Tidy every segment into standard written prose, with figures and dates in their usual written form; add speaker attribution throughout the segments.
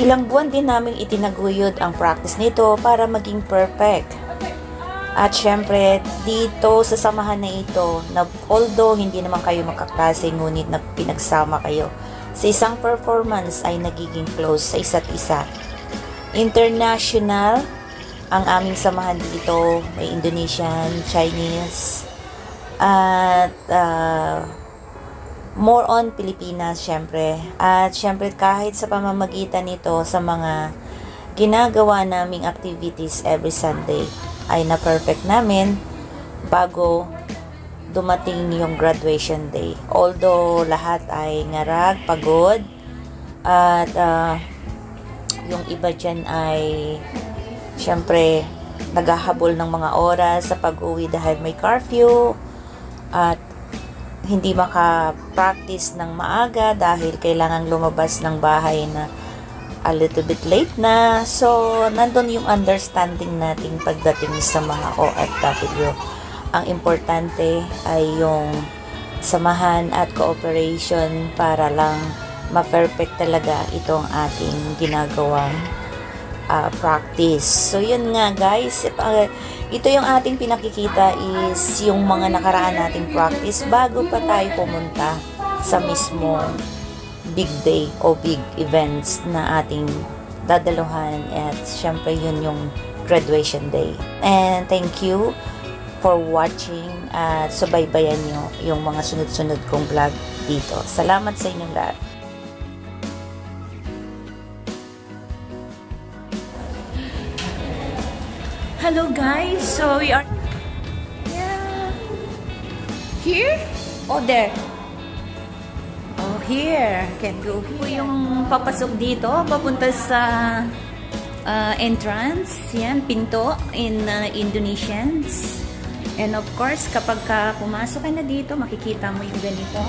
Speaker 1: Ilang buwan din namin itinaguyod ang practice nito para maging perfect. At syempre, dito sa samahan na ito, na although hindi naman kayo magkaklase, ngunit na pinagsama kayo sa isang performance ay nagiging close sa isa't isa. International ang aming samahan dito. May Indonesian, Chinese, at more on Pilipinas syempre. At syempre kahit sa pamamagitan nito sa mga ginagawa naming activities every Sunday ay na-perfect namin bago dumating yung graduation day. Although lahat ay ngarag, pagod, at yung iba dyan ay syempre naghahabol ng mga oras sa pag-uwi dahil may curfew at hindi maka-practice ng maaga dahil kailangan lumabas ng bahay na a little bit late na. So, nandun yung understanding nating pagdating sa mga OFW. Ang importante ay yung samahan at cooperation para lang ma-perfect talaga itong ating ginagawang practice. So, yun nga guys. Ito yung ating pinakikita is yung mga nakaraan nating practice bago pa tayo pumunta sa mismo big day o big events na ating dadaluhan. At syempre yun yung graduation day. And thank you for watching at subaybayan nyo yung mga sunod-sunod kong vlog dito. Salamat sa inyong lahat. Hello guys, so we are here or there? Oh, here. Can go here. Yung papasok dito, papunta sa entrance, yan, pinto in Indonesians. And of course, kapag pumasok ka na dito, makikita mo yung ganito.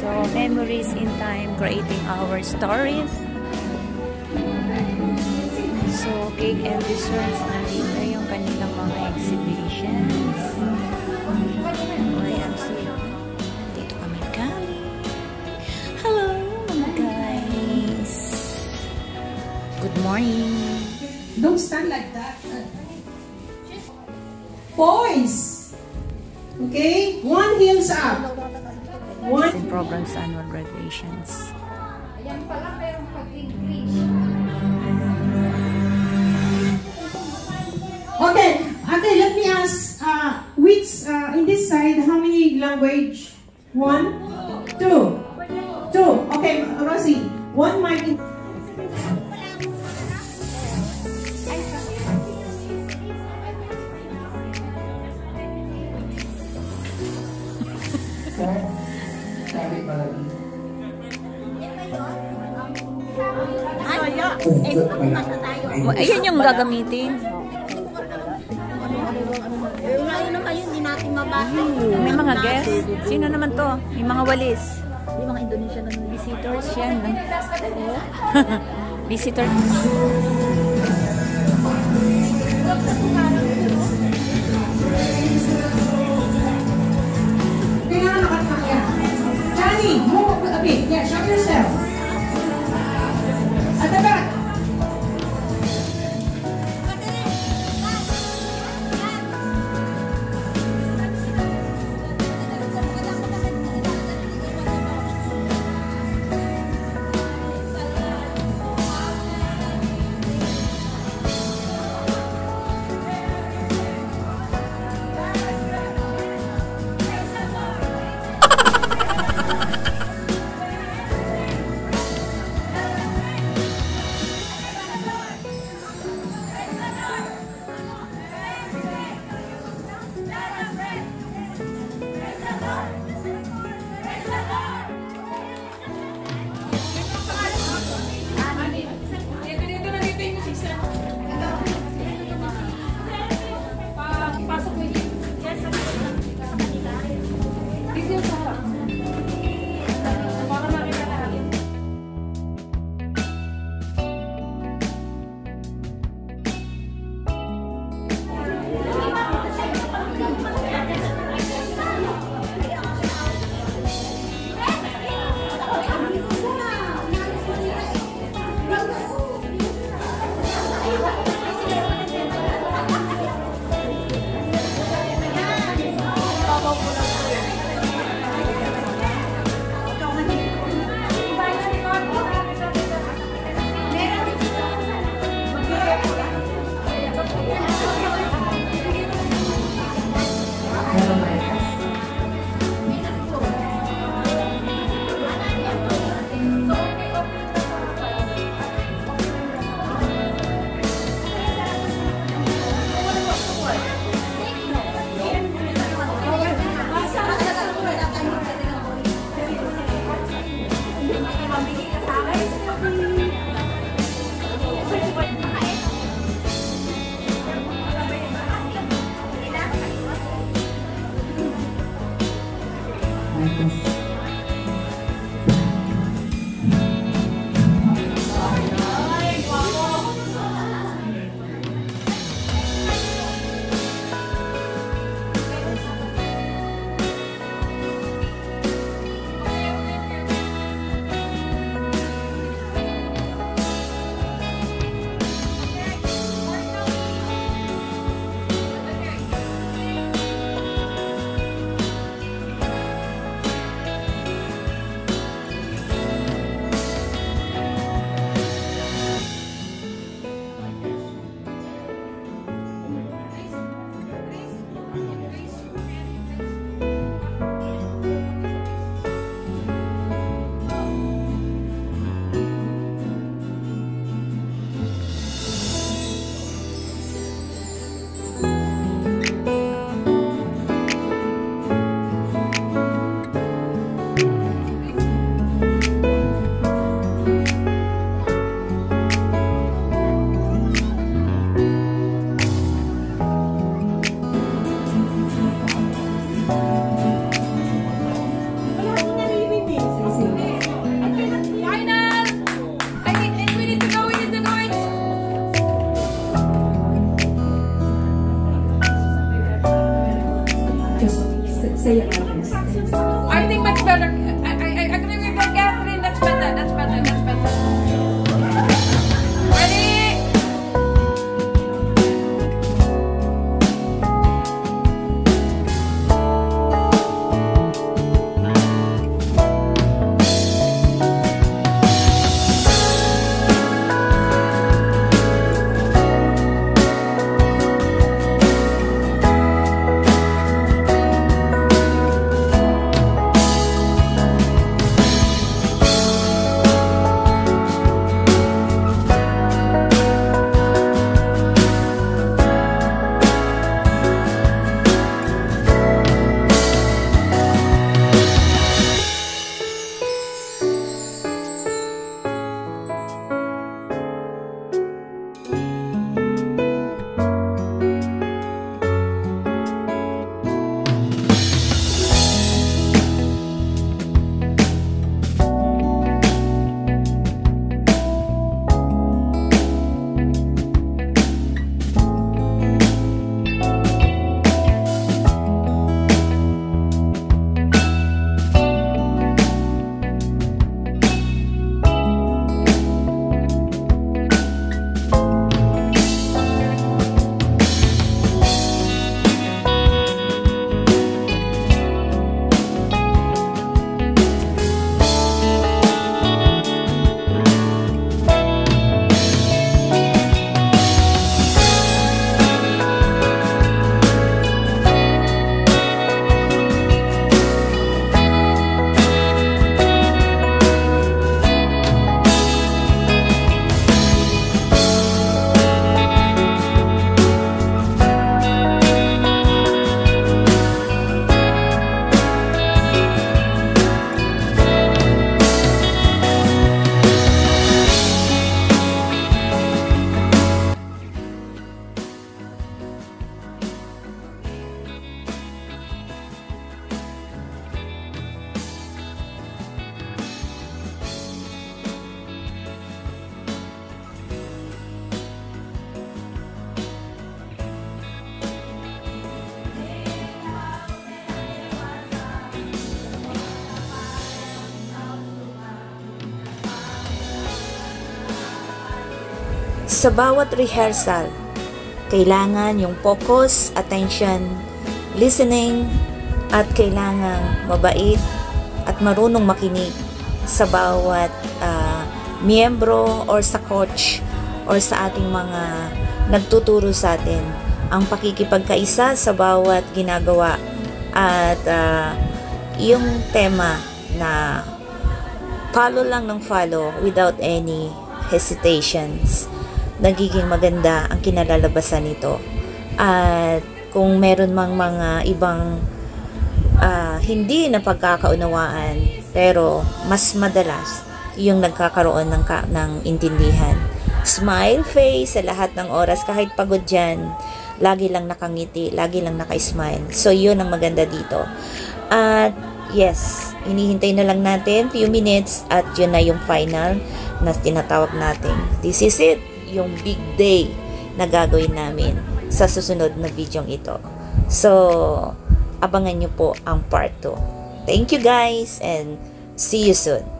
Speaker 1: So, memories in time, creating our stories. So, cake and desserts, nandito yung kanilang mga exhibitions. OMC. Dito kami galing. Hello, mga guys. Good morning.
Speaker 2: Don't stand like that. Poise. Okay? One heels up. One.
Speaker 1: In programs annual graduations.
Speaker 2: Okay, let me ask, which, in this side, how many language? 1, 2, 2. Okay, Rosie, one mic in.
Speaker 1: Ayan yung gagamitin.
Speaker 3: Ngayon naman yun, hindi natin mabasa.
Speaker 1: May mga guests. Sino naman to? May mga walis.
Speaker 3: Yung mga Indonesian na
Speaker 1: Visitors yan. Visitors.
Speaker 2: Johnny, move a bit. Yeah, show yourself. At the back. just say your address.
Speaker 4: I think much better. I agree with you, Catherine. That's better. That's better. That's better. Ready?
Speaker 1: Sa bawat rehearsal, kailangan yung focus, attention, listening, at kailangan mabait at marunong makinig sa bawat miyembro or sa coach or sa ating mga nagtuturo sa atin. Ang pakikipagkaisa sa bawat ginagawa at yung tema na follow lang ng follow without any hesitations. Nagiging maganda ang kinalalabasan nito. At kung meron mang mga ibang hindi na pagkakaunawaan, pero mas madalas yung nagkakaroon ng intindihan. Smile face sa lahat ng oras, kahit pagod dyan, lagi lang nakangiti, lagi lang naka-smile. So yun ang maganda dito. At yes, hinihintay na lang natin few minutes at yun na yung final na tinatawag natin. This is it, yung big day na gagawin namin sa susunod na video ito. So, abangan nyo po ang part 2. Thank you guys and see you soon.